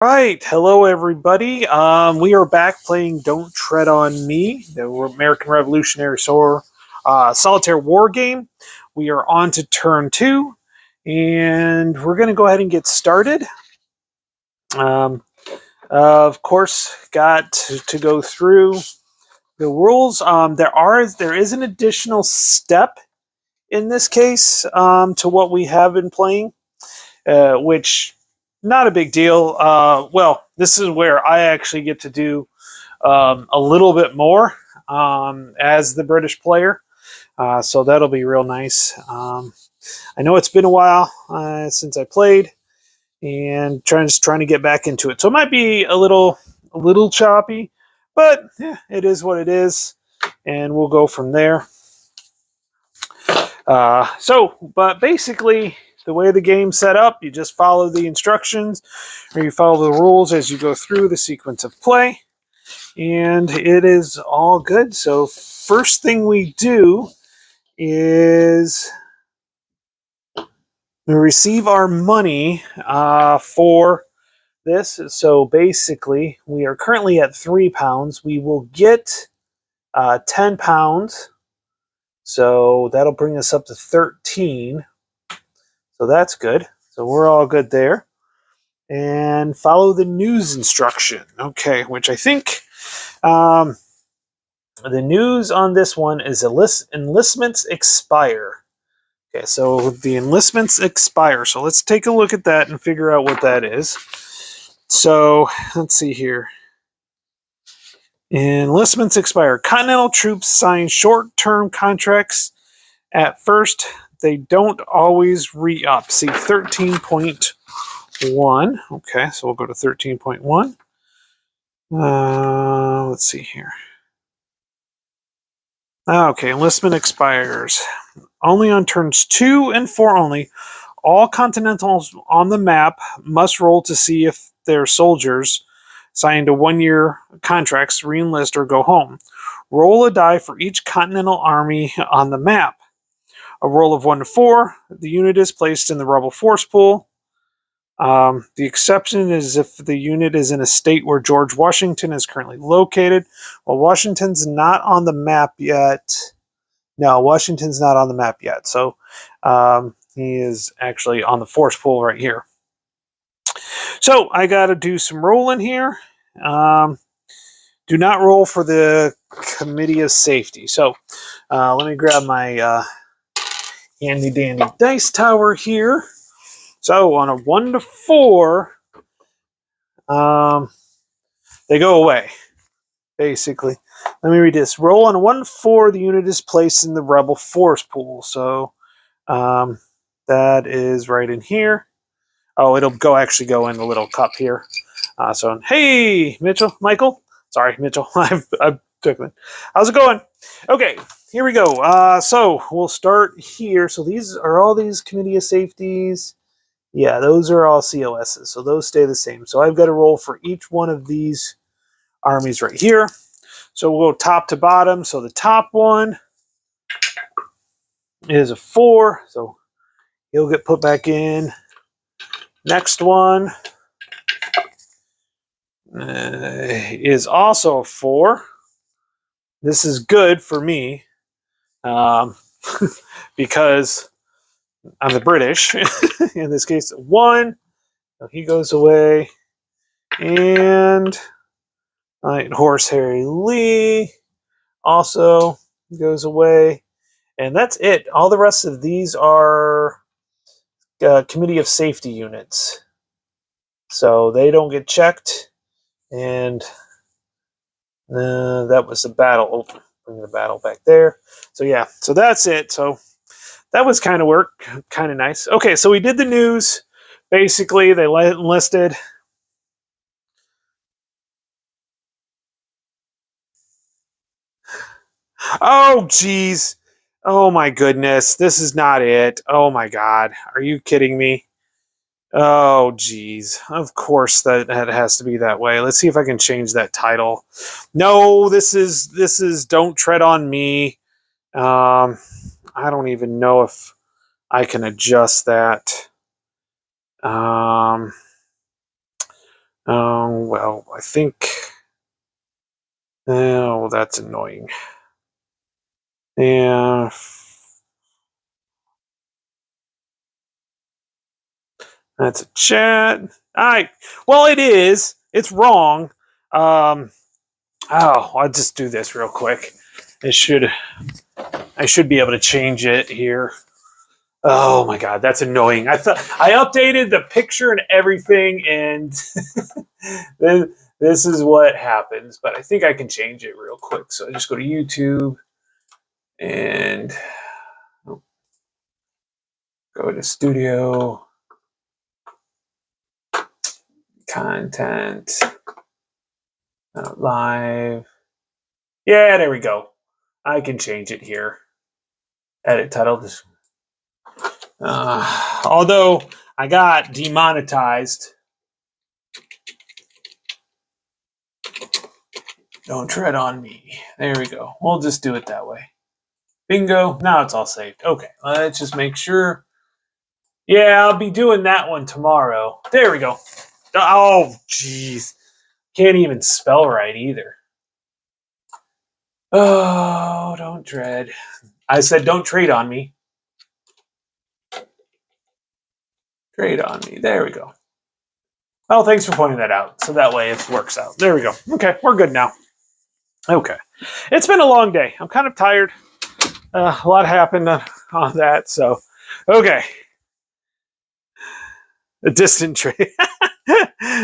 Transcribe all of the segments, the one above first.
Right, hello everybody. We are back playing Don't Tread on Me, the American Revolutionary Solitaire War game. We are on to turn two, and we're going to go ahead and get started. Um, of course, got to go through the rules. There is an additional step in this case to what we have been playing, which not a big deal. Well, this is where I actually get to do a little bit more as the British player. So that'll be real nice. I know it's been a while since I played, and trying to get back into it. So it might be a little choppy, but yeah, it is what it is, and we'll go from there. But basically, the way the game's set up, you just follow the instructions, or you follow the rules as you go through the sequence of play, and it is all good. So first thing we do is we receive our money for this. So basically, we are currently at £3. We will get £10. So that'll bring us up to 13. So that's good. So we're all good there. And follow the news instruction. Okay, which I think the news on this one is enlistments expire. Okay, so the enlistments expire. So let's take a look at that and figure out what that is. So let's see here. Enlistments expire. Continental troops sign short-term contracts. At first, they don't always re-up. See 13.1. Okay, so we'll go to 13.1. Let's see here. Okay, enlistment expires. Only on turns 2 and 4 only. All Continentals on the map must roll to see if their soldiers signed a 1-year contracts re-enlist or go home. Roll a die for each Continental army on the map. A roll of 1 to 4. The unit is placed in the rebel force pool. The exception is if the unit is in a state where George Washington is currently located. Well, Washington's not on the map yet. No, Washington's not on the map yet. So he is actually on the force pool right here. So I got to do some rolling here. Do not roll for the Committee of Safety. So let me grab my handy dandy dice tower here. So on a 1 to 4, they go away, basically. Let me read this. Roll on a 1 to 4, the unit is placed in the rebel force pool. So that is right in here. Oh, it'll actually go in the little cup here. So, hey, Michael. Sorry, Mitchell. I've took it. How's it going? Okay, here we go. So we'll start here. So these are all these Committee of Safeties. Yeah, those are all COSs, so those stay the same. So I've got to roll for each one of these armies right here. So we'll go top to bottom. So the top one is a 4, so he'll get put back in. Next one is also a 4. This is good for me because I'm the British. In this case, 1. So he goes away. And Horse-Harry Lee also goes away. And that's it. All the rest of these are Committee of Safety units. So they don't get checked. And that was the battle. Oh, bring the battle back there. So yeah, so that's it. So that was kind of nice. Okay, so we did the news. Basically, they enlisted. Oh, geez. Oh, my goodness. This is not it. Oh, my God. Are you kidding me? Oh, geez. Of course that has to be that way. Let's see if I can change that title. No, this is Don't Tread on Me. I don't even know if I can adjust that. Oh, well, I think... Oh, that's annoying. Yeah. That's a chat. Alright. Well, it is. It's wrong. I'll just do this real quick. I should be able to change it here. Oh my god, that's annoying. I thought I updated the picture and everything, and then this is what happens. But I think I can change it real quick. So I just go to YouTube and go to Studio Content Live. Yeah, there we go. I can change it here. Edit title. Although I got demonetized. Don't tread on me. There we go. We'll just do it that way. Bingo. Now it's all saved. Okay, let's just make sure. Yeah, I'll be doing that one tomorrow. There we go. Oh, jeez. Can't even spell right either. Oh, don't tread. I said don't trade on me. Trade on me. There we go. Well, thanks for pointing that out. So that way it works out. There we go. Okay, we're good now. Okay. It's been a long day. I'm kind of tired. A lot happened on that. So, okay. A distant trade.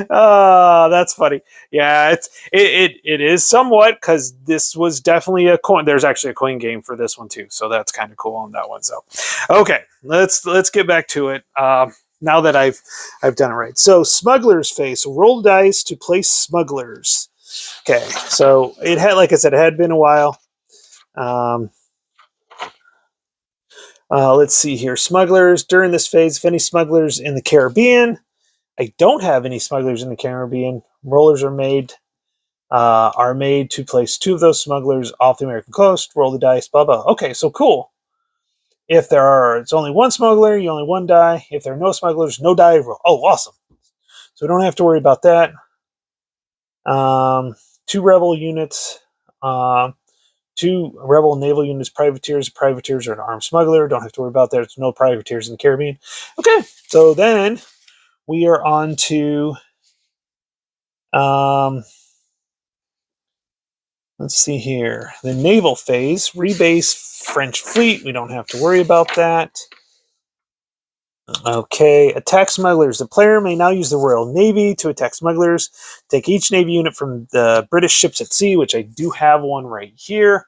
That's funny. Yeah, it is somewhat, because this was definitely a coin. There's actually a coin game for this one too, so that's kind of cool on that one. So, okay, let's get back to it. Now that I've done it right. So, Smuggler's Face. Roll dice to place smugglers. Okay, so it had, like I said, it had been a while. Let's see here. Smugglers. During this phase, if any smugglers in the Caribbean. I don't have any smugglers in the Caribbean. Rollers are made to place 2 of those smugglers off the American coast. Roll the dice, blah, blah. Okay, so cool. If it's only 1 smuggler, you only 1 die. If there are no smugglers, no die. Roll. Oh, awesome. So we don't have to worry about that. 2 rebel units. 2 rebel naval units, privateers. Privateers are an armed smuggler. Don't have to worry about that. There's no privateers in the Caribbean. Okay, so then we are on to, let's see here, the naval phase. Rebase French fleet. We don't have to worry about that. Okay, attack smugglers. The player may now use the Royal Navy to attack smugglers. Take each Navy unit from the British ships at sea, which I do have one right here.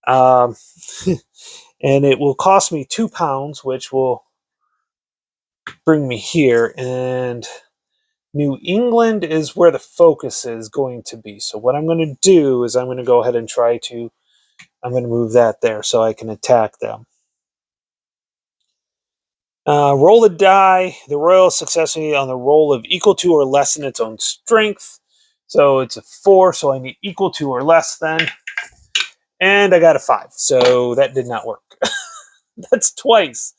And it will cost me £2, which will bring me here. And New England is where the focus is going to be. So what I'm going to do is I'm going to go ahead and I'm going to move that there so I can attack them. Roll the die. The royal is successfully on the roll of equal to or less than its own strength. So it's a 4, so I need equal to or less than. And I got a 5, so that did not work. That's twice.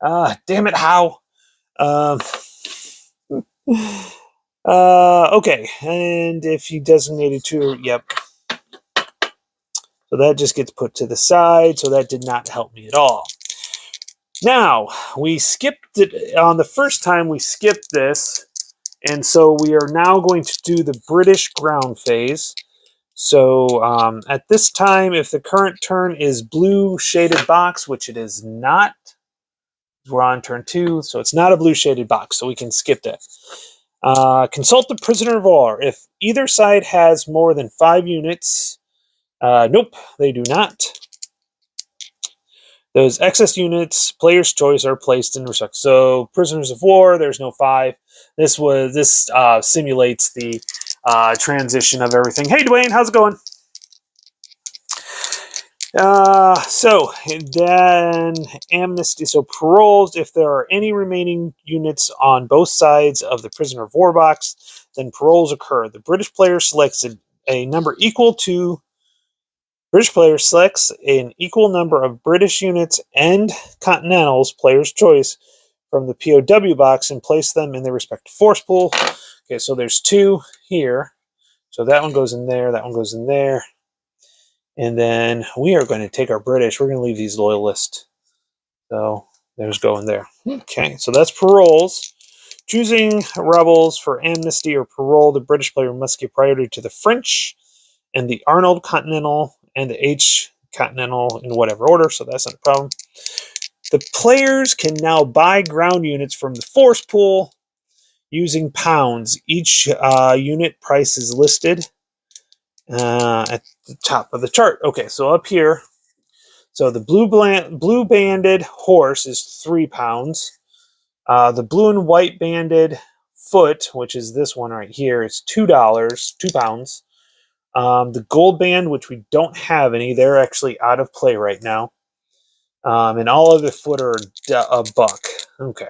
Damn it, how? Okay, and if you designated 2, yep. So that just gets put to the side, so that did not help me at all. Now, we skipped it on the first time we skipped this, and so we are now going to do the British ground phase. So at this time, if the current turn is blue shaded box, which it is not, we're on turn 2, so it's not a blue shaded box, so we can skip that. Consult the prisoner of war. If either side has more than 5 units, nope, they do not. Those excess units, player's choice, are placed in respect. So prisoners of war, there's no 5. This simulates the transition of everything. Hey, Dwayne, how's it going? So then amnesty. So paroles. If there are any remaining units on both sides of the prisoner of war box, then paroles occur. The British player selects a number equal to. British player selects an equal number of British units and Continentals, player's choice, from the POW box and place them in their respective force pool. Okay, so there's 2 here. So that one goes in there, that one goes in there. And then we are going to take our British. We're going to leave these loyalists. So there's going there. Okay, so that's paroles. Choosing rebels for amnesty or parole, the British player must give priority to the French and the Arnold Continental and the H Continental in whatever order, so that's not a problem. The players can now buy ground units from the force pool using pounds. Each unit price is listed at the top of the chart. Okay, so up here, so the blue banded horse is 3 pounds. The blue and white banded foot, which is this one right here, is $2, 2 pounds. The gold band, which we don't have any, they're actually out of play right now. And all of the foot are a buck. Okay.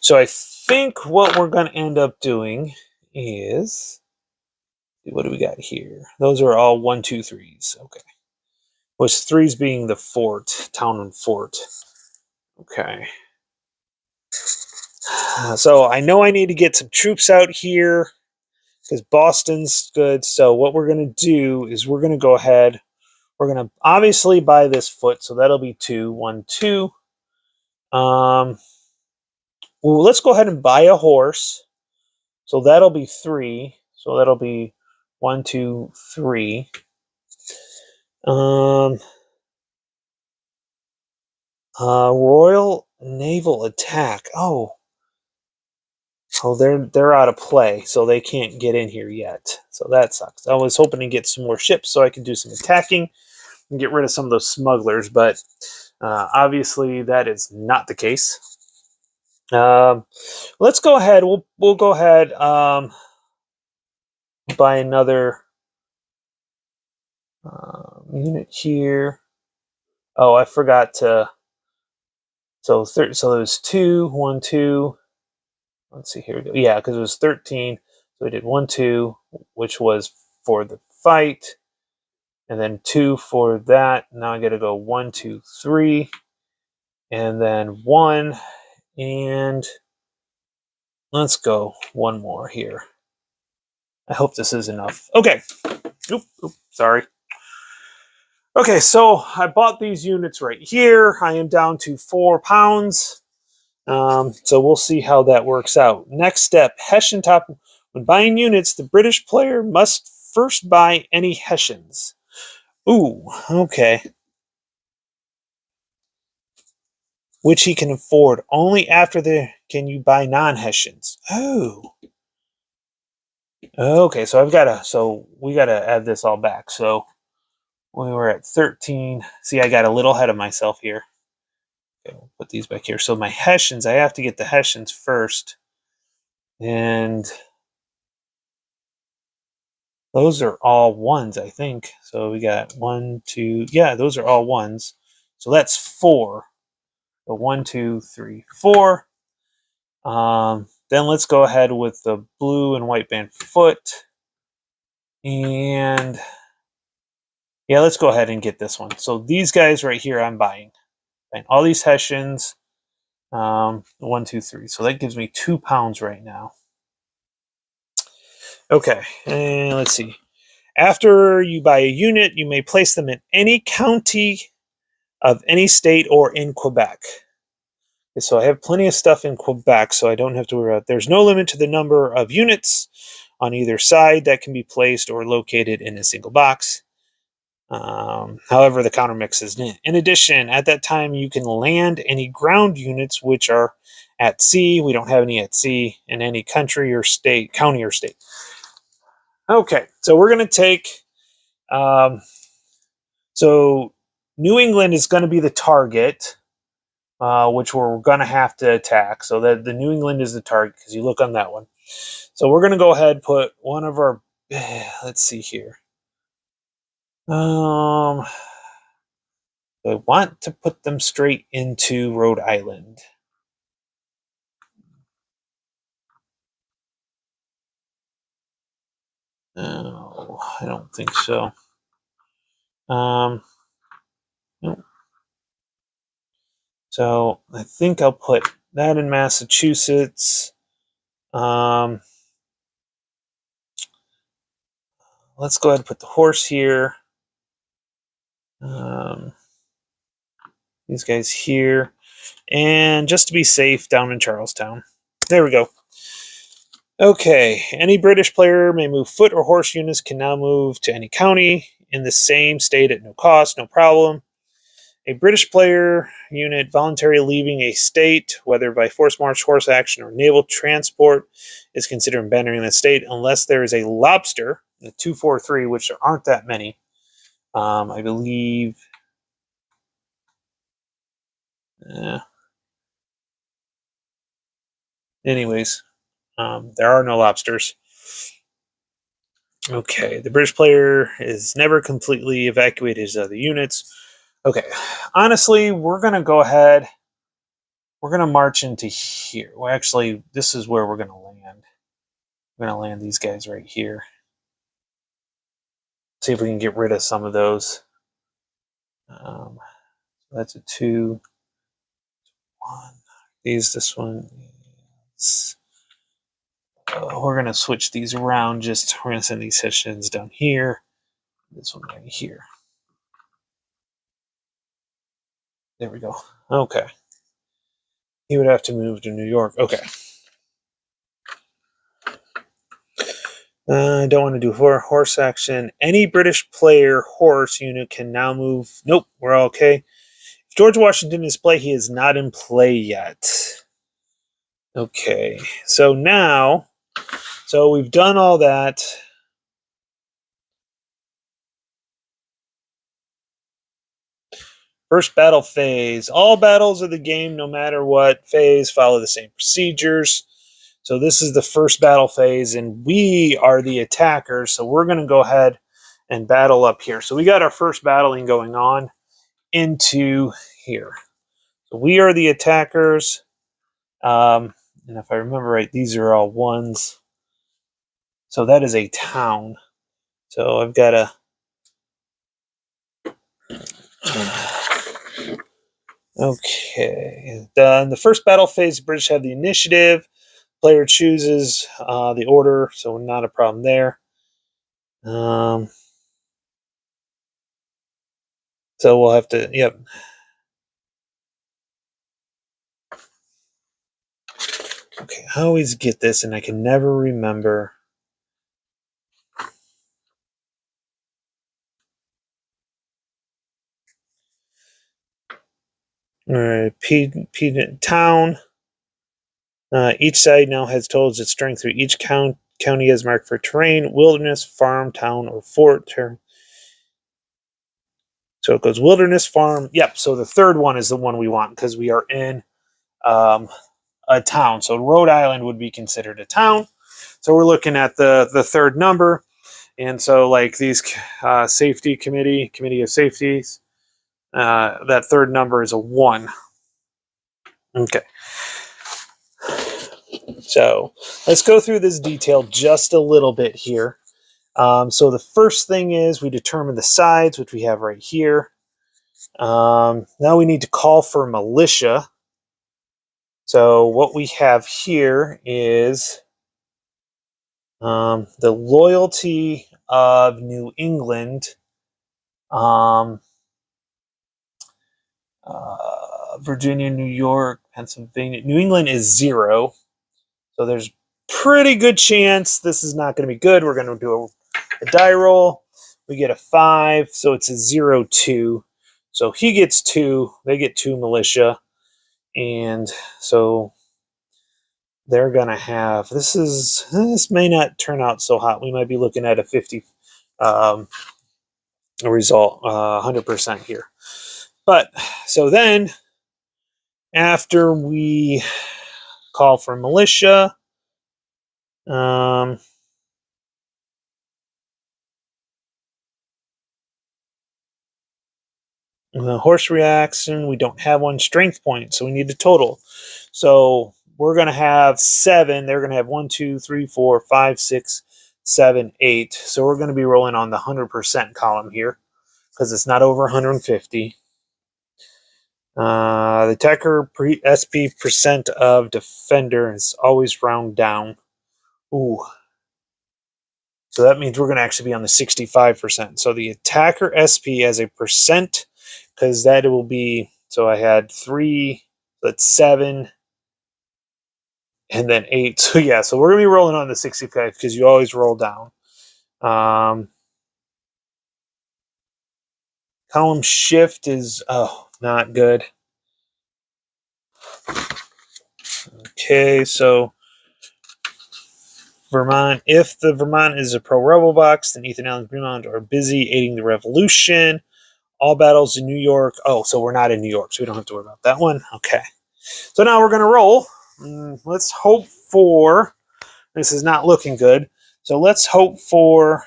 So I think what we're going to end up doing is, what do we got here? Those are all 1, 2, 3s. Okay. With 3s being the fort, town and fort. Okay. So I know I need to get some troops out here because Boston's good. So what we're going to do is we're going to go ahead. We're going to obviously buy this foot. So that'll be 2, 1, 2. Well, let's go ahead and buy a horse. So that'll be 3. So that'll be 1, 2, 3. Royal Naval Attack. Oh, they're out of play, so they can't get in here yet. So that sucks. I was hoping to get some more ships so I could do some attacking and get rid of some of those smugglers, but obviously that is not the case. Let's go ahead. We'll go ahead buy another unit here. Oh, I forgot to. So there's 2, 1, 2. Let's see, here we go. Yeah, because it was 13. So we did 1, 2, which was for the fight. And then 2 for that. Now I got to go 1, 2, 3. And then 1. And let's go 1 more here. I hope this is enough. Okay. Oop, sorry. Okay, so I bought these units right here. I am down to 4 pounds. So we'll see how that works out. Next step, Hessian top. When buying units, the British player must first buy any Hessians. Ooh, okay. Which he can afford. Only after can you buy non-Hessians. Oh. Okay, so we gotta add this all back. So we were at 13. See, I got a little ahead of myself here. Okay, we'll put these back here. So my Hessians, I have to get the Hessians first. And those are all 1s, I think. So we got 1, 2. Yeah, those are all 1s. So that's 4. So 1, 2, 3, 4. Then let's go ahead with the blue and white band foot. And yeah, let's go ahead and get this one. So these guys right here, I'm buying. Buying all these Hessians. 1, 2, 3. So that gives me 2 pounds right now. Okay, and let's see. After you buy a unit, you may place them in any county of any state or in Quebec. Okay, so I have plenty of stuff in Quebec, so I don't have to worry about it. There's no limit to the number of units on either side that can be placed or located in a single box. However, the counter mix is in addition, at that time you can land any ground units which are at sea. We don't have any at sea in any country or state, county or state. Okay, so we're going to take, so New England is going to be the target, which we're going to have to attack. So that the New England is the target because you look on that one. So we're going to go ahead and put one of our, let's see here. I want to put them straight into Rhode Island. No, I don't think so. No. So I think I'll put that in Massachusetts. Let's go ahead and put the horse here. These guys here. And just to be safe, down in Charlestown. There we go. Okay, any British player may move foot or horse units, can now move to any county in the same state at no cost, no problem. A British player unit voluntarily leaving a state, whether by force march, horse action, or naval transport, is considered abandoning the state unless there is a lobster, the 243, which there aren't that many. I believe. Anyways, there are no lobsters. Okay, the British player is never completely evacuated his other units. Okay, honestly, we're going to go ahead. We're going to march into here. Well, actually, this is where we're going to land. We're going to land these guys right here. See if we can get rid of some of those. That's a 2, 1. This one is. We're going to switch these around. We're going to send these sections down here. This one right here. There we go. Okay. He would have to move to New York. Okay. I don't want to do horse action. Any British player horse unit can now move. Nope, we're all okay. If George Washington is play, he is not in play yet. Okay, so now, we've done all that. First battle phase. All battles of the game, no matter what phase, follow the same procedures. So this is the first battle phase, and we are the attackers, so we're going to go ahead and battle up here. So we got our first battling going on into here. So we are the attackers, and if I remember right, these are all ones. So that is a town. So I've got to... Okay. In the first battle phase, the British have the initiative. Player chooses the order, so not a problem there. So we'll have to, yep. Okay, I always get this, and I can never remember. All right, town. Each side now has totals its strength through each county as marked for terrain, wilderness, farm, town, or fort. So it goes wilderness, farm. Yep, so the third one is the one we want because we are in a town. So Rhode Island would be considered a town. So we're looking at the third number. And so like these safety committee of safeties, that third number is a 1. Okay. So let's go through this detail just a little bit here. So the first thing is we determine the sides, which we have right here. Now we need to call for militia. So what we have here is the loyalty of New England, Virginia, New York, Pennsylvania. New England is 0. So there's pretty good chance this is not going to be good. We're going to do a die roll. We get a 5, so it's a 0-2. So he gets 2. They get 2 militia. And so they're going to have... This may not turn out so hot. We might be looking at a 50 result, 100% here. But so then, after we call for militia, horse reaction, we don't have one. Strength point, so we need a total. So we're going to have 7. They're going to have 1, 2, 3, 4, 5, 6, 7, 8. So we're going to be rolling on the 100% column here because it's not over 150. The attacker SP percent of defender is always round down. Ooh. So that means we're going to actually be on the 65%. So the attacker SP as a percent, because that will be, so I had 3, that's 7, and then 8. So yeah, so we're going to be rolling on the 65 because you always roll down. Column shift is, not good. Okay, so Vermont. If the Vermont is a pro-rebel box, then Ethan Allen and Vermont are busy aiding the revolution. All battles in New York. Oh, so we're not in New York, so we don't have to worry about that one. Okay. So now we're going to roll. Let's hope for... This is not looking good. So let's hope for...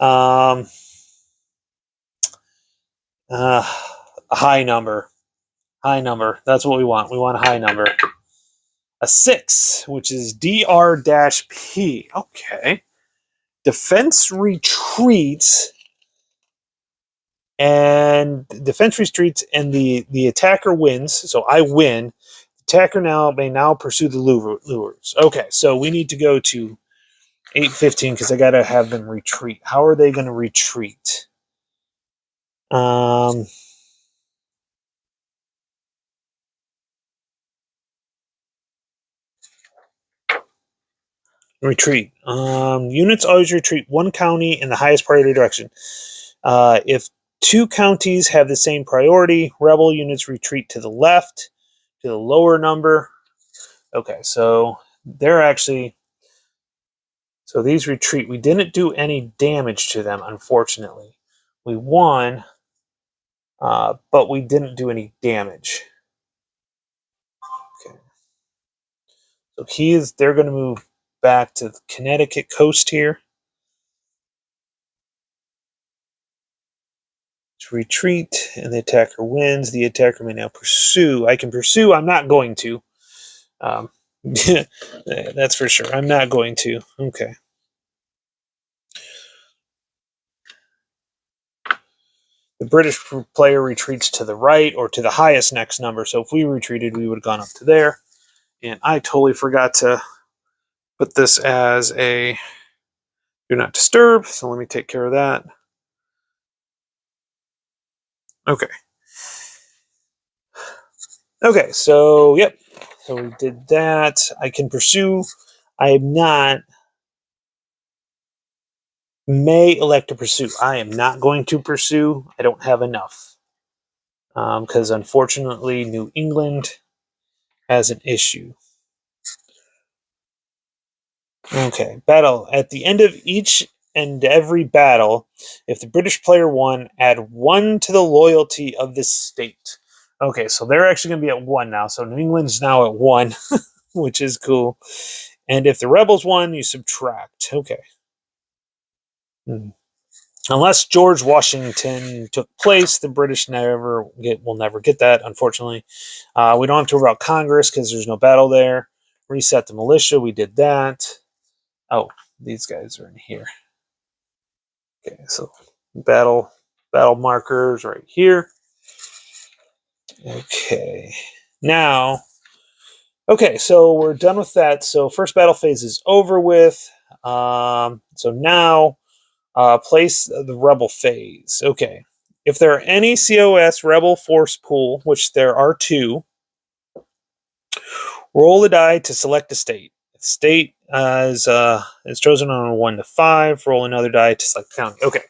a high number. High number. That's what we want. We want a high number. A 6, which is DR-P. Okay. Defense retreats, and the attacker wins. So I win. Attacker may now pursue the lures. Okay, so we need to go to 8:15 because I gotta have them retreat. How are they going to retreat? Retreat. Units always retreat one county in the highest priority direction. If 2 counties have the same priority, rebel units retreat to the left, to the lower number. Okay, so they're actually... So these retreat. We didn't do any damage to them, unfortunately. We won, but we didn't do any damage. Okay. So they're going to move back to the Connecticut coast here. To retreat, and the attacker wins. The attacker may now pursue. I can pursue. I'm not going to. That's for sure. I'm not going to. Okay. The British player retreats to the right or to the highest next number. So if we retreated, we would have gone up to there. And I totally forgot to put this as a do not disturb. So let me take care of that. Okay. Okay, so yep. So we did that. I can pursue. I am not. May elect to pursue. I am not going to pursue. I don't have enough. Because unfortunately, New England has an issue. Okay, battle. At the end of each and every battle, if the British player won, add 1 to the loyalty of this state. Okay, so they're actually going to be at 1 now. So New England's now at 1, which is cool. And if the rebels won, you subtract. Okay. Unless George Washington took place, the British will never get that, unfortunately. We don't have to worry about Congress because there's no battle there. Reset the militia, we did that. Oh, these guys are in here. Okay, so battle markers right here. Okay, now, okay, so we're done with that. So first battle phase is over with. So now, place the rebel phase. Okay, if there are any COS rebel force pool, which there are 2, roll a die to select a state. If the state is chosen on a 1 to 5, roll another die to select the county. Okay,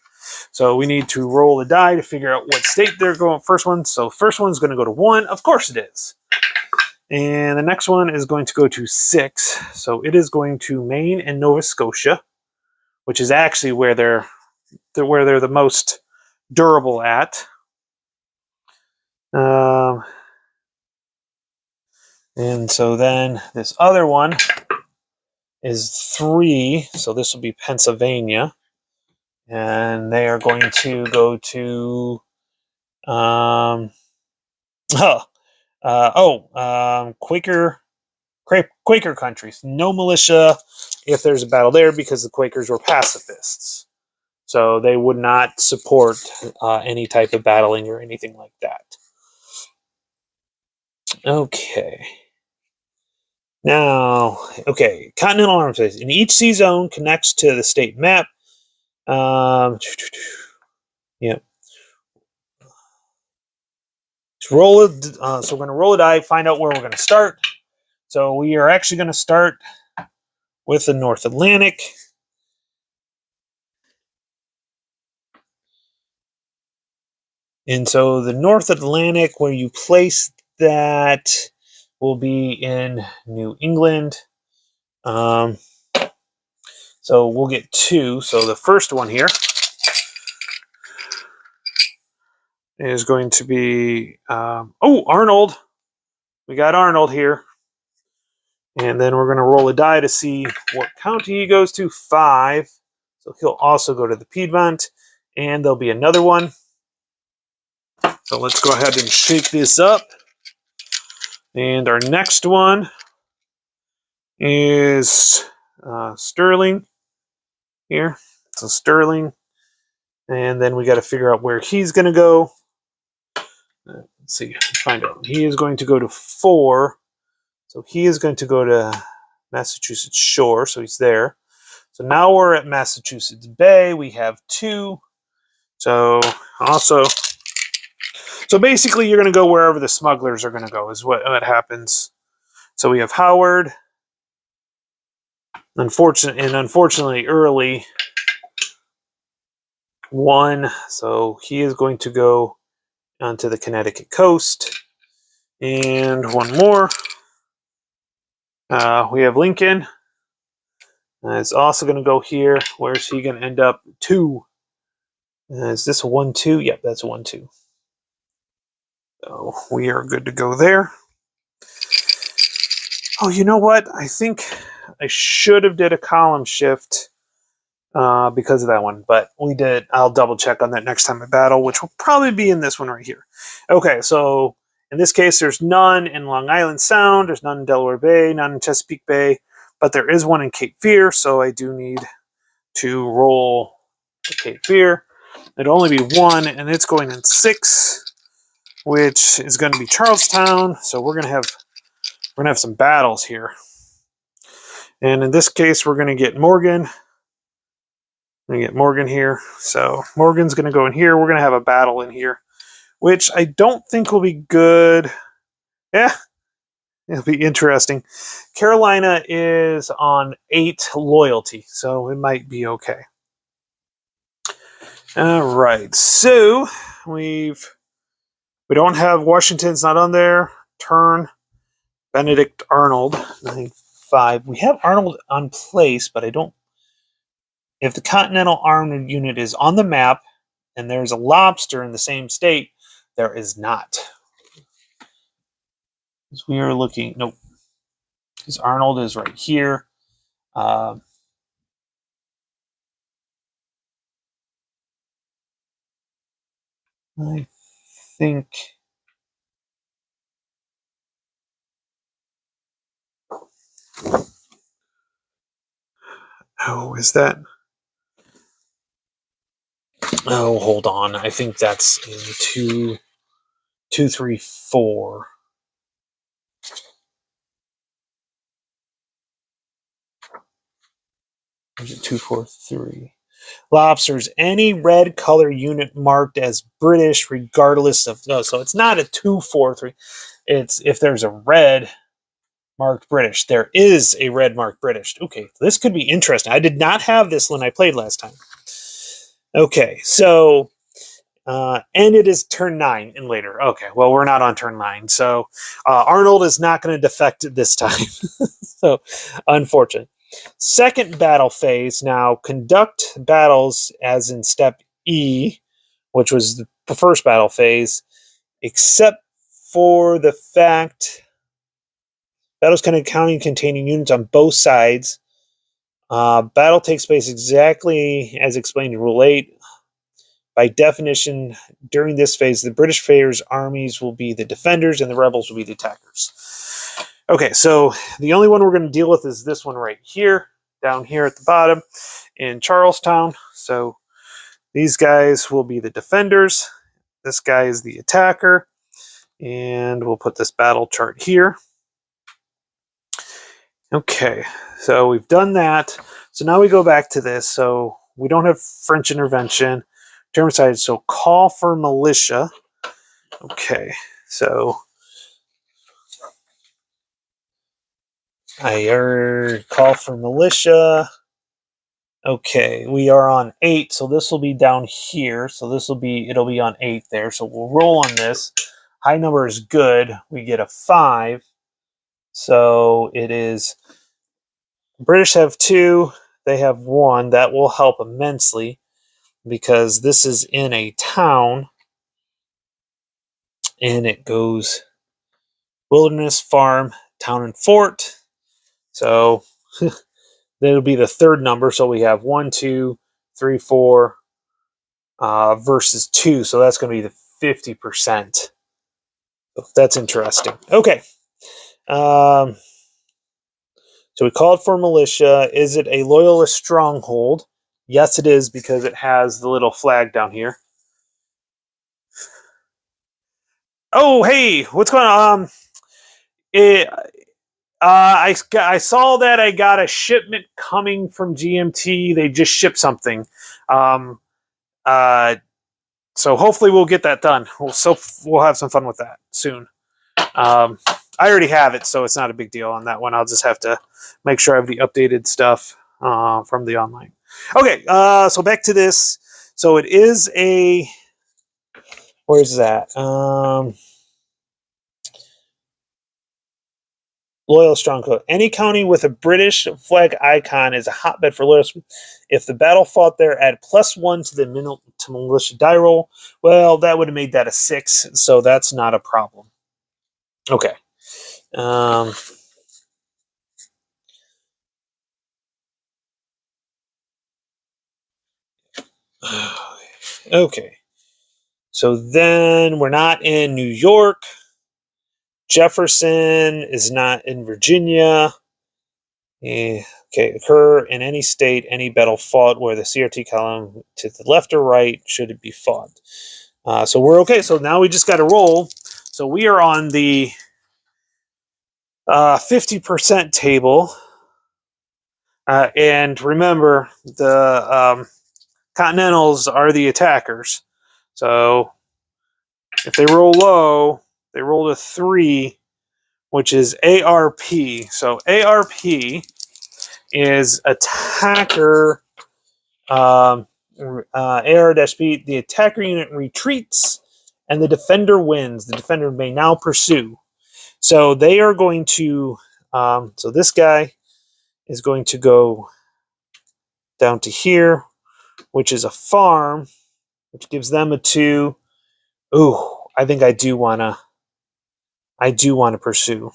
so we need to roll a die to figure out what state they're going. First one, so first one's going to go to 1. Of course it is. And the next one is going to go to 6. So it is going to Maine and Nova Scotia, which is actually where they're the most durable at. And so then this other one is 3. So this will be Pennsylvania. And they are going to go to Quaker countries. No militia if there's a battle there because the Quakers were pacifists. So they would not support any type of battling or anything like that. Okay. Now, okay, continental arms race. In each sea zone connects to the state map. Yeah. Roll it. So we're going to roll a die, find out where we're going to start. So we are actually going to start with the North Atlantic. And so the North Atlantic, where you place that, will be in New England. So we'll get two. So the first one here is going to be, Arnold. We got Arnold here. And then we're going to roll a die to see what county he goes to. 5. So he'll also go to the Piedmont. And there'll be another one. So let's go ahead and shake this up. And our next one is Sterling here. So Sterling. And then we got to figure out where he's going to go. Let's see. Find out. He is going to go to 4. So he is going to go to Massachusetts Shore. So he's there. So now we're at Massachusetts Bay. We have 2. So also, so basically you're going to go wherever the smugglers are going to go is what happens. So we have Howard. Unfortunately early 1. So he is going to go onto the Connecticut coast. And one more. We have Lincoln. It's also going to go here. Where's he going to end up? 2. Is this 1, 2? Yep, that's 1, 2. So we are good to go there. Oh, you know what? I think I should have did a column shift because of that one, but we did. I'll double check on that next time I battle, which will probably be in this one right here. Okay, so in this case, there's none in Long Island Sound. There's none in Delaware Bay, none in Chesapeake Bay, but there is one in Cape Fear, so I do need to roll the Cape Fear. It'll only be 1, and it's going in 6, which is going to be Charlestown. So we're gonna have some battles here, and in this case, we're gonna get Morgan. We're gonna get Morgan here. So Morgan's gonna go in here. We're gonna have a battle in here, which I don't think will be good. Yeah, it'll be interesting. Carolina is on 8 loyalty, so it might be okay. All right, so we don't have Washington's not on there. Turn Benedict Arnold 9-5. We have Arnold on place, but I don't. If the Continental Armed Unit is on the map and there's a lobster in the same state, there is not. Because we are looking. Nope. Because Arnold is right here. I think. Oh, is that? Oh, hold on. I think that's in 2, 3, 4. Is it 2, 4, 3? Lobsters, any red color unit marked as British, regardless of no. So it's not a 2, 4, 3. It's if there's a red marked British. There is a red marked British. Okay, this could be interesting. I did not have this when I played last time. Okay, so and it is turn 9 and later. Okay, well we're not on turn 9, so Arnold is not going to defect this time. So unfortunate. Second battle phase now, conduct battles as in step E, which was the first battle phase, except for the fact battles containing units on both sides. Battle takes place exactly as explained in Rule 8. By definition, during this phase, the British Players' armies will be the defenders and the rebels will be the attackers. Okay, so the only one we're going to deal with is this one right here, down here at the bottom in Charlestown. So these guys will be the defenders. This guy is the attacker. And we'll put this battle chart here. Okay, so we've done that. So now we go back to this. So we don't have French intervention. German side, so call for militia. Okay, so I heard call for militia. Okay, we are on 8, so this will be down here. So it'll be on 8 there. So we'll roll on this. High number is good. We get a 5. So it is British have 2, they have 1. That will help immensely because this is in a town and it goes wilderness, farm, town, and fort. So that'll be the third number. So we have 1, 2, 3, 4 versus 2. So that's going to be the 50%. So that's interesting. Okay. So we called for militia. Is it a loyalist stronghold? Yes, it is because it has the little flag down here. Oh, hey, what's going on? I saw that I got a shipment coming from GMT. They just shipped something. So hopefully we'll get that done. We'll have some fun with that soon. I already have it, so it's not a big deal on that one. I'll just have to make sure I have the updated stuff from the online. Okay, so back to this. So it is a... Where's that? Loyal stronghold. Any county with a British flag icon is a hotbed for loyalists. If the battle fought there, add +1 to the militia die roll. Well, that would have made that a 6, so that's not a problem. Okay. Okay. So then we're not in New York. Jefferson is not in Virginia. Okay, occur in any state, any battle fought where the CRT column to the left or right should it be fought. So we're okay. So now we just got to roll. So we are on the 50% table. And remember, the Continentals are the attackers. So if they roll low, they roll a 3, which is ARP. So ARP is attacker AR-B. The attacker unit retreats and the defender wins. The defender may now pursue. So they are going to, so this guy is going to go down to here, which is a farm, which gives them a 2. Ooh, I think I do want to pursue.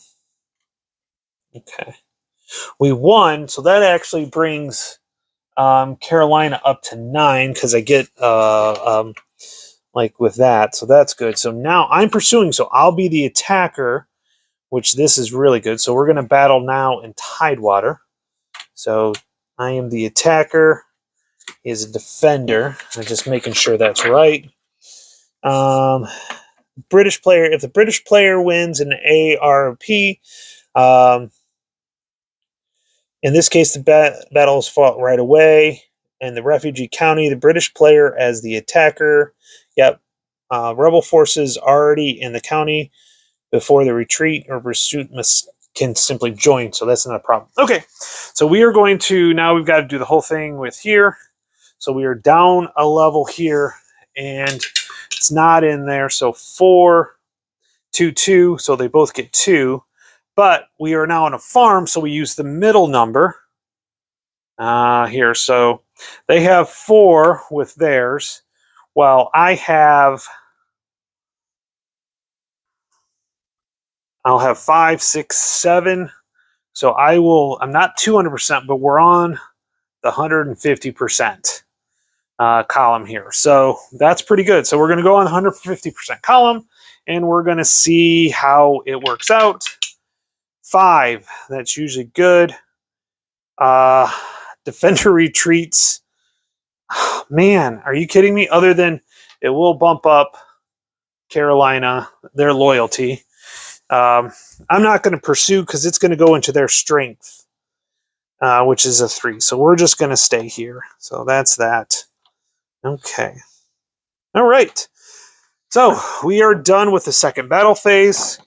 Okay. We won, so that actually brings Carolina up to 9 because I get like with that, so that's good. So now I'm pursuing, so I'll be the attacker, which this is really good. So we're going to battle now in Tidewater. So I am the attacker. He is a defender. I'm just making sure that's right. British player. If the British player wins an ARP, in this case, the battle is fought right away. And the refugee county, the British player as the attacker. Yep. Rebel forces already in the county before the retreat or pursuit can simply join. So that's not a problem. Okay. So we are going to, now we've got to do the whole thing with here. So we are down a level here and it's not in there. So 4, 2, 2. So they both get 2. But we are now on a farm, so we use the middle number here. So they have 4 with theirs, while I'll have 5, 6, 7. So I'm not 200%, but we're on the 150% column here. So that's pretty good. So we're going to go on 150% column, and we're going to see how it works out. 5, that's usually good. Defender retreats. Oh, man, are you kidding me? Other than it will bump up Carolina, their loyalty. I'm not going to pursue because it's going to go into their strength, which is a 3. So we're just going to stay here. So that's that. Okay. All right. So we are done with the second battle phase.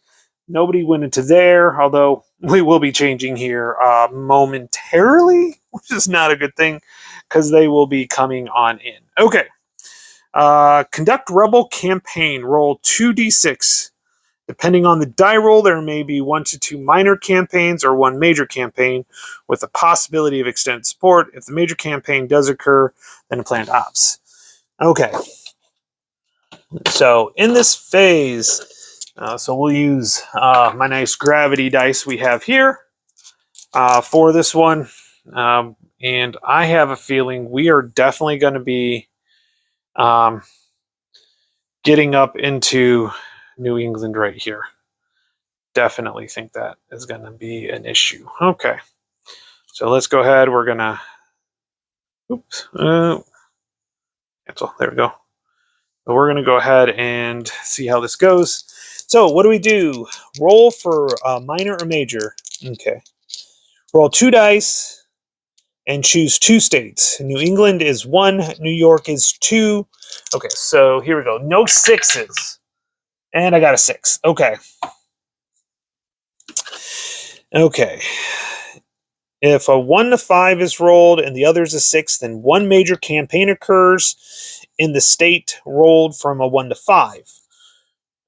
Nobody went into there, although we will be changing here momentarily, which is not a good thing because they will be coming on in. Okay. Conduct rebel campaign. Roll 2d6. Depending on the die roll, there may be 1 to 2 minor campaigns or 1 major campaign with the possibility of extended support. If the major campaign does occur, then planned ops. Okay. So in this phase, so we'll use my nice gravity dice we have here for this one. And I have a feeling we are definitely going to be getting up into New England right here. Definitely think that is going to be an issue. Okay. So let's go ahead. We're going to... Oops. Cancel. There we go. But we're going to go ahead and see how this goes. So what do we do? Roll for minor or major. Okay. Roll 2 dice and choose 2 states. New England is 1. New York is 2. Okay, so here we go. No 6s. And I got a 6. Okay. Okay. If a 1 to 5 is rolled and the other is a 6, then 1 major campaign occurs in the state rolled from a 1 to 5.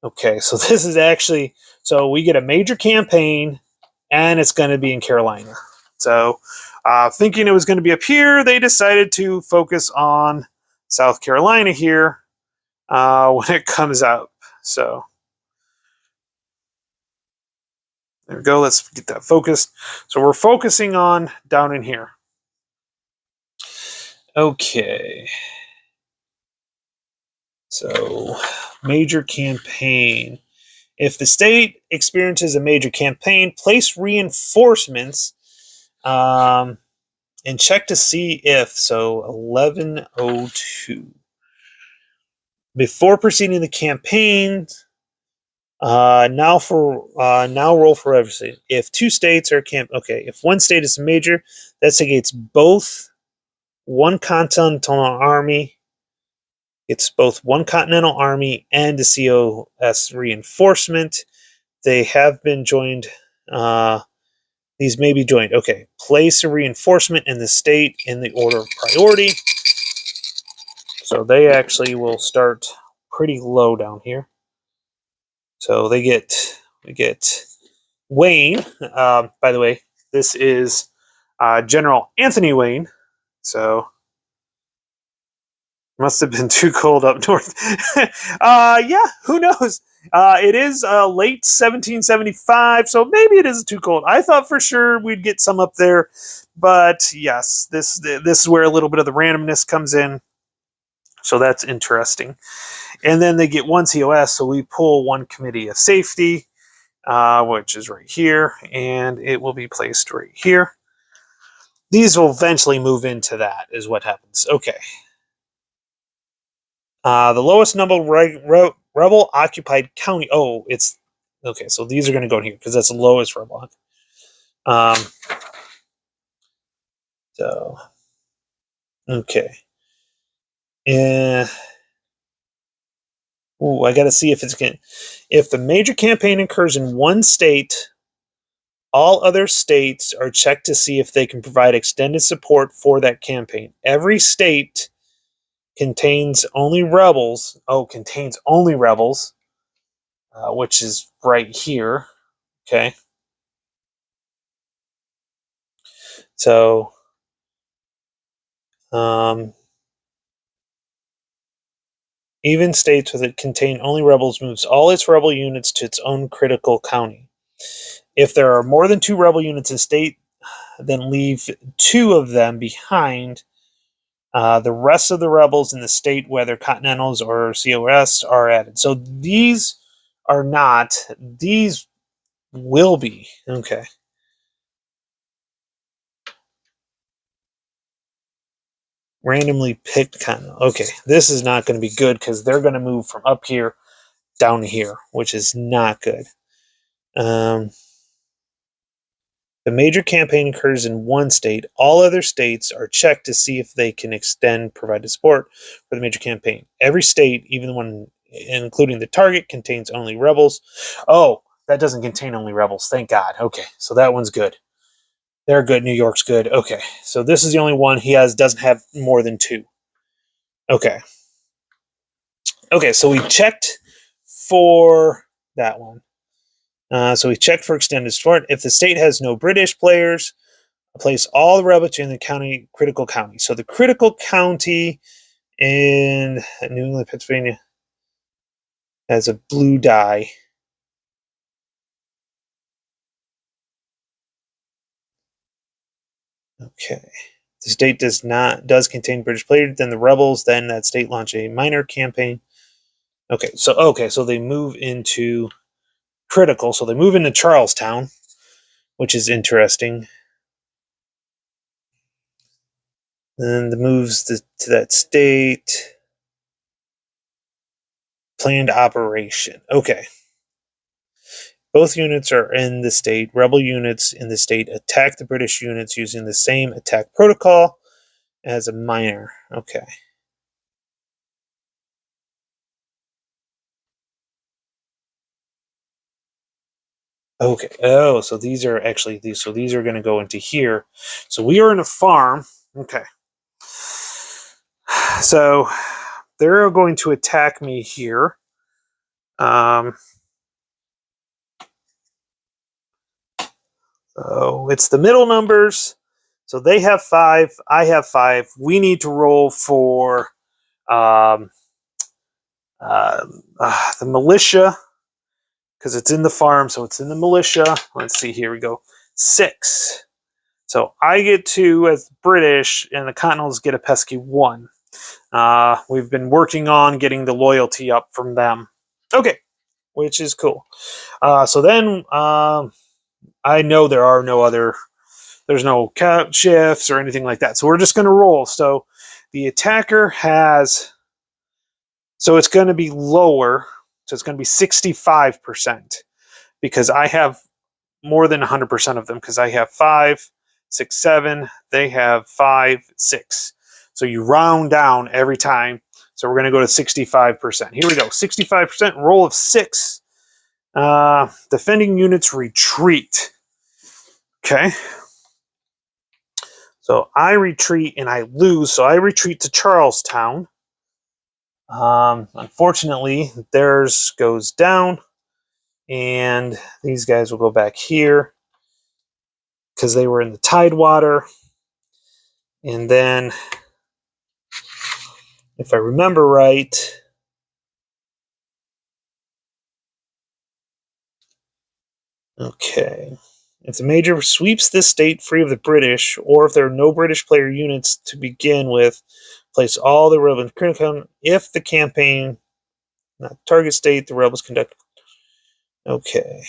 Okay, so this is actually, so we get a major campaign and it's going to be in Carolina. So thinking it was going to be up here, they decided to focus on South Carolina here when it comes out. So there we go. Let's get that focused. So we're focusing on down in here. Okay. So major campaign. If the state experiences a major campaign, place reinforcements and check to see if. So 1102. Before proceeding the campaign, now roll for everything. If 2 states are if 1 state is a major, that's against both 1 continental army. It's both 1 continental army and the COS reinforcement. They have been joined. These may be joined. Okay. Place a reinforcement in the state in the order of priority. So they actually will start pretty low down here. So we get Wayne. By the way, this is General Anthony Wayne. So must have been too cold up north. Yeah, who knows? It is late 1775, so maybe it isn't too cold. I thought for sure we'd get some up there, but yes, this is where a little bit of the randomness comes in. So that's interesting. And then they get 1 COS, so we pull 1 committee of safety, which is right here, and it will be placed right here. These will eventually move into that, is what happens. Okay. The lowest number rebel occupied county. Oh, it's okay. So these are going to go in here because that's the lowest rebel. So okay. Ooh, I got to see if it's going. If the major campaign occurs in 1 state, all other states are checked to see if they can provide extended support for that campaign. Every state contains only rebels. Oh, contains only rebels, which is right here. Okay. So, even states with it contain only rebels moves all its rebel units to its own critical county. If there are more than 2 rebel units in a state, then leave 2 of them behind. The rest of the rebels in the state, whether Continentals or COS, are added. So these are not. These will be. Okay. Randomly picked Continental. Okay, this is not going to be good because they're going to move from up here down here, which is not good. The major campaign occurs in one state. All other states are checked to see if they can extend provided support for the major campaign. Every state, even the one including the target, contains only rebels. Oh, that doesn't contain only rebels. Thank God. Okay, so that one's good. They're good. New York's good. Okay, so this is the only one he doesn't have more than 2. Okay. Okay, so we checked for that one. So we checked for extended support. If the state has no British players, place all the rebels in the county critical county. So the critical county in New England, Pennsylvania has a blue die. Okay. The state does contain British players, then the rebels, then that state launch a minor campaign. Okay, so they move into critical, so they move into Charlestown, which is interesting. Then the moves to that state. Planned operation. Okay. Both units are in the state. Rebel units in the state attack the British units using the same attack protocol as a minor. Okay. Okay. Oh, so these are actually these. So these are going to go into here. So we are in a farm. Okay. So they're going to attack me here. So it's the middle numbers. So they have 5. I have 5. We need to roll for the militia because it's in the farm. So it's in the militia. Let's see. Here we go. 6. So I get 2 as British, and the Continentals get a pesky 1. We've been working on getting the loyalty up from them. Okay, which is cool. So then I know there's no count shifts or anything like that. So we're just going to roll. So the attacker has, so it's going to be lower. So it's going to be 65% because I have more than 100% of them because I have 5, 6, 7. They have 5, 6. So you round down every time. So we're going to go to 65%. Here we go. 65%, roll of 6. Defending units retreat. Okay. So I retreat and I lose. So I retreat to Charlestown. Unfortunately, theirs goes down. And these guys will go back here because they were in the Tidewater. And then, if I remember right, okay. If the major sweeps this state free of the British, or if there are no British player units to begin with, place all the rebels in critical. If the campaign, not target state, the rebels conduct. Okay.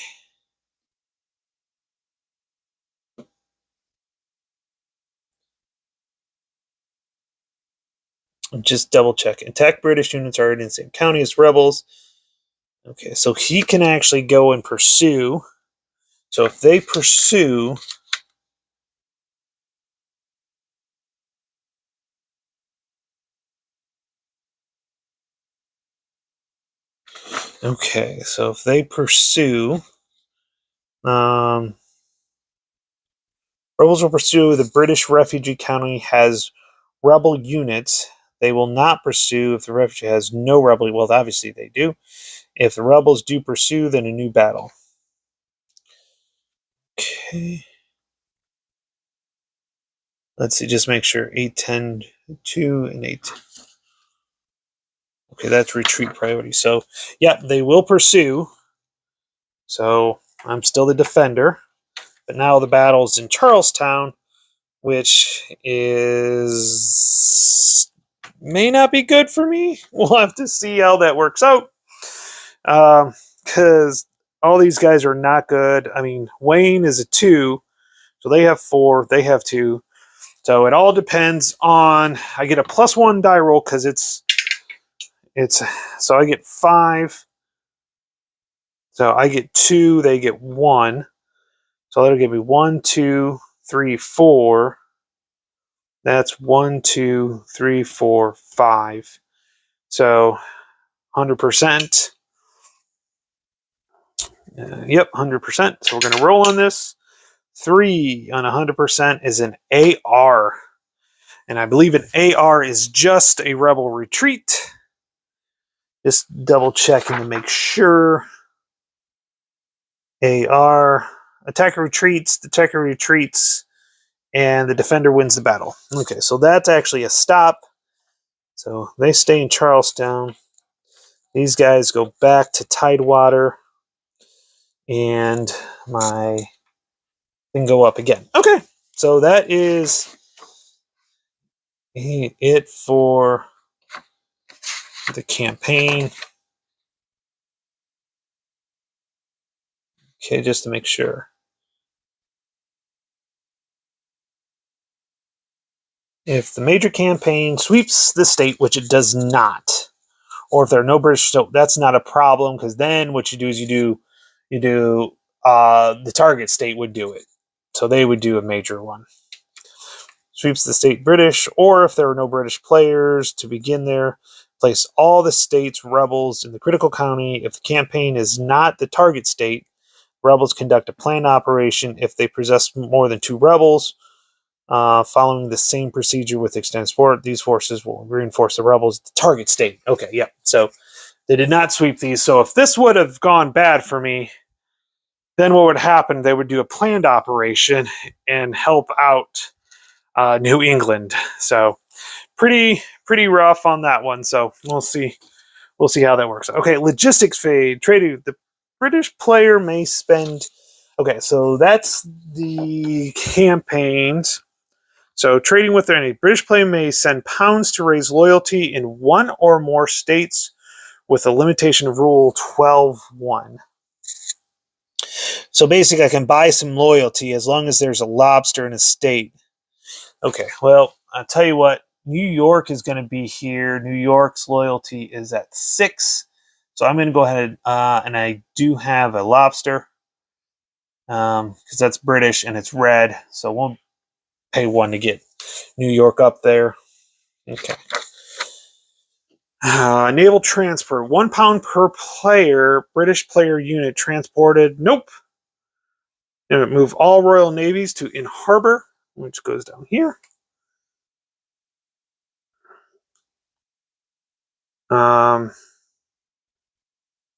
Just double check. Attack British units are in the same county as rebels. Okay, so he can actually go and pursue. So if they pursue, okay, so if they pursue, rebels will pursue. The British refugee county has rebel units. They will not pursue if the refugee has no rebel. Well, obviously they do. If the rebels do pursue, then a new battle. Okay. Let's see, just make sure 8, 10, 2, and 8. Okay, that's retreat priority. So, yeah, they will pursue. So, I'm still the defender. But now the battle's in Charlestown, which may not be good for me. We'll have to see how that works out. Because all these guys are not good. I mean, Wayne is a 2, so they have 4, they have 2. So it all depends on. I get a +1 die roll because it's so I get 5. So I get 2, they get 1. So that'll give me 1, 2, 3, 4. That's 1, 2, 3, 4, 5. So 100%. Yep, 100%. So we're going to roll on this. 3 on 100% is an AR. And I believe an AR is just a rebel retreat. Just double checking to make sure. AR. Attacker retreats, and the defender wins the battle. Okay, so that's actually a stop. So they stay in Charlestown. These guys go back to Tidewater. And my thing go up again. Okay, so that is it for the campaign. Okay, just to make sure. If the major campaign sweeps the state, which it does not, or if there are no British, so that's not a problem, because then what you do is you do the target state would do it. So they would do a major one. Sweeps the state British, or if there are no British players to begin there, place all the state's rebels in the critical county. If the campaign is not the target state, rebels conduct a planned operation. If they possess more than 2 rebels, following the same procedure with extended support, these forces will reinforce the rebels at the target state. Okay, yeah. So they did not sweep these. So if this would have gone bad for me, then what would happen? They would do a planned operation and help out New England. So pretty rough on that one. So we'll see how that works. Okay, logistics fade. Trade. The British player may spend. Okay, so that's the campaigns. So trading with any British player may send pounds to raise loyalty in one or more states with a limitation of Rule 12.1. So basically, I can buy some loyalty as long as there's a lobster in a state. Okay, well, I'll tell you what. New York is going to be here. New York's loyalty is at 6. So I'm going to go ahead and I do have a lobster because that's British and it's red. So we'll pay 1 to get New York up there. Okay. Naval transfer. 1 pound per player. British player unit transported. Nope. And move all Royal Navies to in harbor, which goes down here.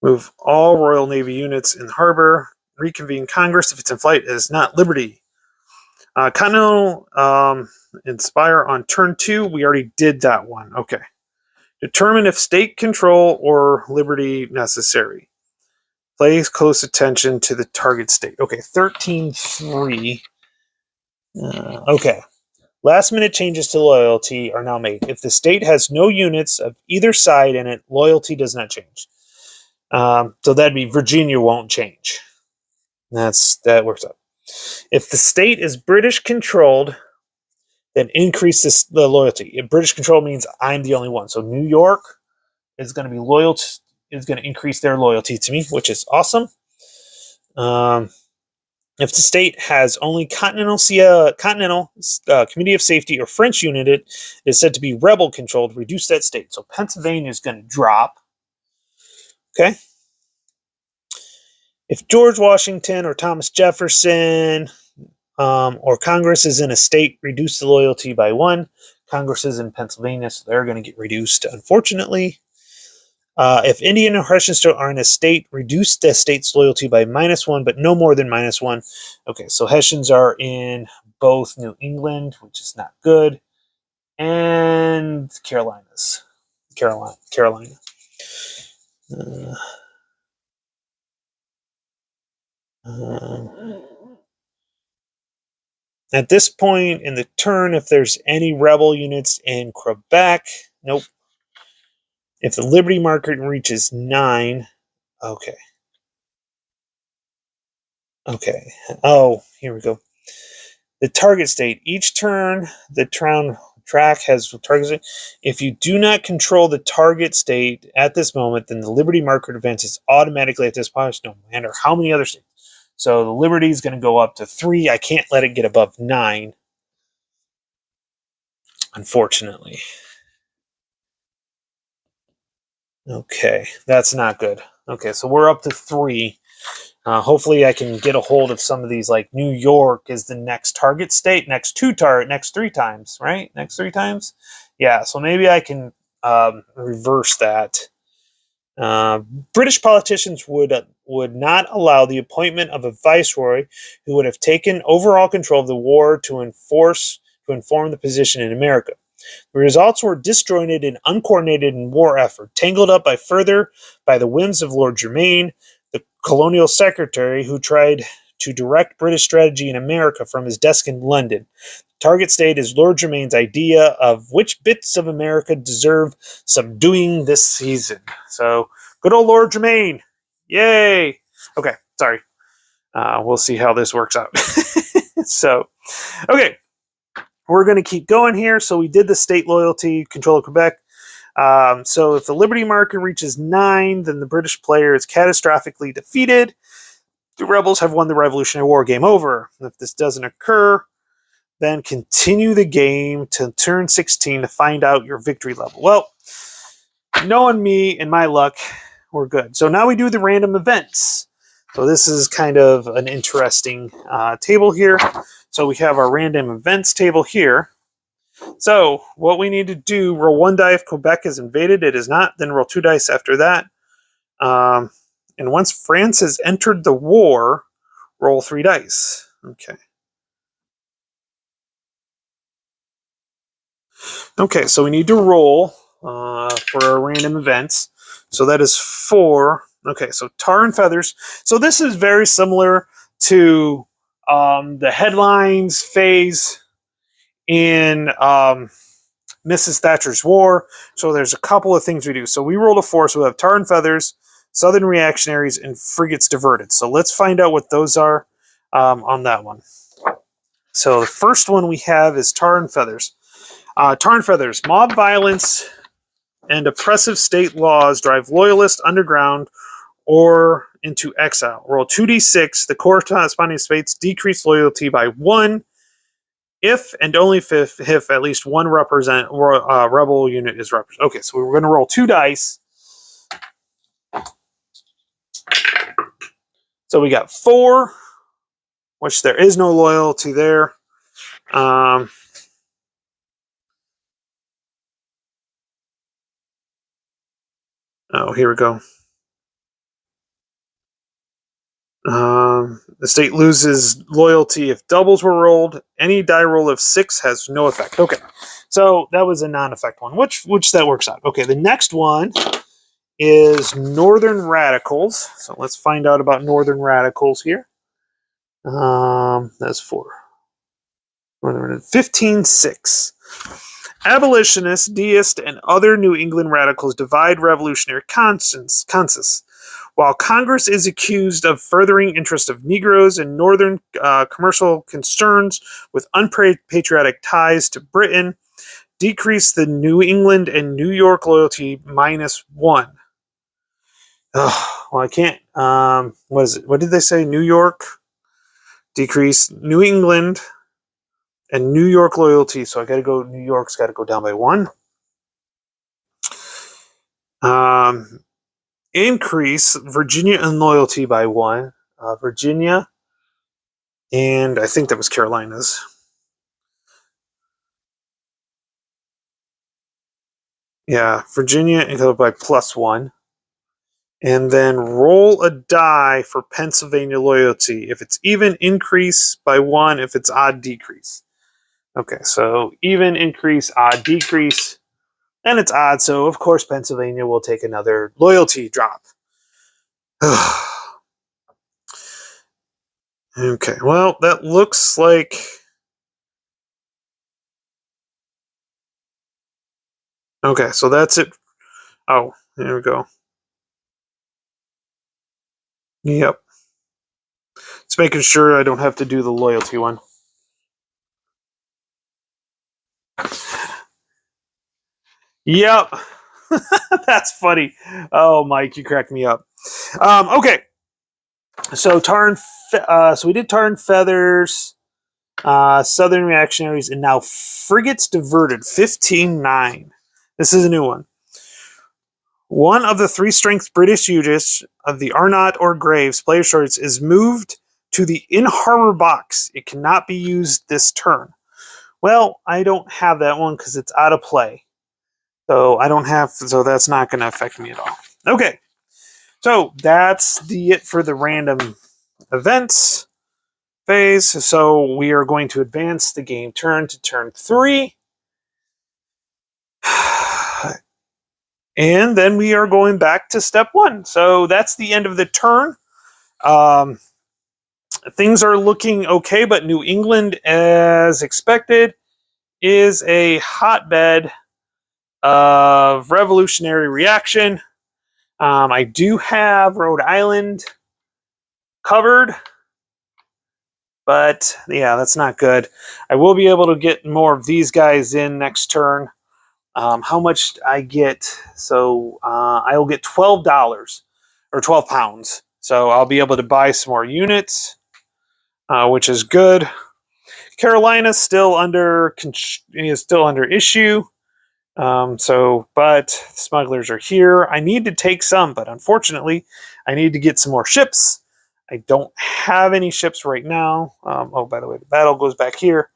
Move all Royal Navy units in harbor. Reconvene Congress if it's in flight. It is not Liberty. Continental Inspire on turn 2. We already did that one. Okay. Determine if state control or liberty necessary. Pay close attention to the target state. Okay, 13.3. Okay. Last minute changes to loyalty are now made. If the state has no units of either side in it, loyalty does not change. So that'd be Virginia won't change. That works out. If the state is British controlled, then increase the loyalty. If British control means I'm the only one. So New York is going to be loyal. Is going to increase their loyalty to me, which is awesome. If the state has only Continental Committee of Safety or French unit, it is said to be rebel controlled. Reduce that state. So Pennsylvania is going to drop. Okay. If George Washington or Thomas Jefferson or Congress is in a state, reduce the loyalty by 1. Congress is in Pennsylvania, so they're going to get reduced, unfortunately. If Indian or Hessian are in a state, reduce the state's loyalty by -1, but no more than -1. Okay, so Hessians are in both New England, which is not good, and Carolina. At this point in the turn, if there's any rebel units in Quebec, nope. If the Liberty marker reaches 9, okay. Okay. Oh, here we go. The target state. Each turn, the track has target. If you do not control the target state at this moment, then the Liberty marker advances automatically at this point, no matter how many other states. So the Liberty is going to go up to 3. I can't let it get above 9, unfortunately. Okay, that's not good. Okay, so we're up to 3. Hopefully I can get a hold of some of these, like New York is the next target state, next 3 times, right? Next 3 times? Yeah, so maybe I can reverse that. British politicians would not allow the appointment of a viceroy who would have taken overall control of the war to inform the position in America. The results were disjointed and uncoordinated in war effort, tangled up by the whims of Lord Germain, the colonial secretary who tried to direct British strategy in America from his desk in London. The target state is Lord Germain's idea of which bits of America deserve subduing this season. So, good old Lord Germain. Yay! Okay, sorry. We'll see how this works out. So, okay. We're going to keep going here. So we did the state loyalty, control of Quebec. So if the Liberty marker reaches 9, then the British player is catastrophically defeated. The rebels have won the Revolutionary War. Game over. If this doesn't occur, then continue the game to turn 16 to find out your victory level. Well, knowing me and my luck, we're good. So now we do the random events. So this is kind of an interesting table here. So we have our random events table here. So what we need to do, roll 1 die if Quebec is invaded. It is not. Then roll 2 dice after that. And once France has entered the war, roll 3 dice. Okay. Okay, so we need to roll for our random events. So that is 4. Okay, so tar and feathers. So this is very similar to the headlines phase in Mrs. Thatcher's War. So there's a couple of things we do. So we rolled a 4, so we have tar and feathers, Southern reactionaries, and frigates diverted. So let's find out what those are on that one. So the first one we have is tar and feathers. Tar and feathers. Mob violence and oppressive state laws drive loyalists underground or into exile. Roll 2d6. The corresponding states decrease loyalty by 1 if and only if at least one rebel unit is represented. Okay, so we're going to roll 2 dice. So we got 4, which there is no loyalty there. Oh, here we go. The state loses loyalty if doubles were rolled. Any die roll of 6 has no effect. Okay, so that was a non-effect one, which that works out. Okay, the next one is Northern Radicals. So let's find out about Northern Radicals here. That's 4. 15-6. Abolitionists, deists, and other New England radicals divide revolutionary conscience. While Congress is accused of furthering interests of Negroes and Northern commercial concerns with unpatriotic ties to Britain, decrease the New England and New York loyalty -1. Oh, well, I can't. What is it? What did they say? New York decrease New England and New York loyalty. So I got to go. New York's got to go down by 1. Increase Virginia and loyalty by 1. Virginia, and I think that was Carolina's. Yeah, Virginia and go by +1. And then roll a die for Pennsylvania loyalty. If it's even, increase by 1. If it's odd, decrease. Okay, so even, increase, odd, decrease. And it's odd, so of course Pennsylvania will take another loyalty drop. Okay, well, that looks like... Okay, so that's it. Oh, there we go. Yep. Just making sure I don't have to do the loyalty one. Yep. That's funny. Oh, Mike, you cracked me up. Okay. So so we did tar and feathers, Southern reactionaries, and now frigates diverted 15-9. This is a new one. One of the 3-strength British units of the Arnott or Graves player shorts is moved to the in-harbor box. It cannot be used this turn. Well, I don't have that one because it's out of play. So so that's not going to affect me at all. Okay. So that's it for the random events phase. So we are going to advance the game turn to turn 3. And then we are going back to step 1. So that's the end of the turn. Things are looking okay, but New England, as expected, is a hotbed of revolutionary reaction. I do have Rhode Island covered, but yeah, that's not good. I will be able to get more of these guys in next turn. How much I get? So I will get $12 or 12 pounds. So I'll be able to buy some more units, which is good. Carolina's still under issue. But smugglers are here. I need to take some, but unfortunately, I need to get some more ships. I don't have any ships right now. Oh, by the way, the battle goes back here.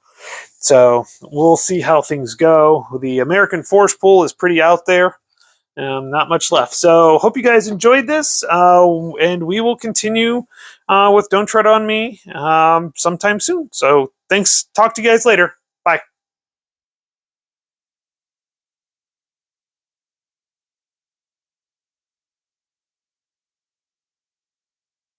So we'll see how things go. The American force pool is pretty out there. Not much left. So hope you guys enjoyed this, and we will continue with Don't Tread on Me sometime soon. So thanks. Talk to you guys later.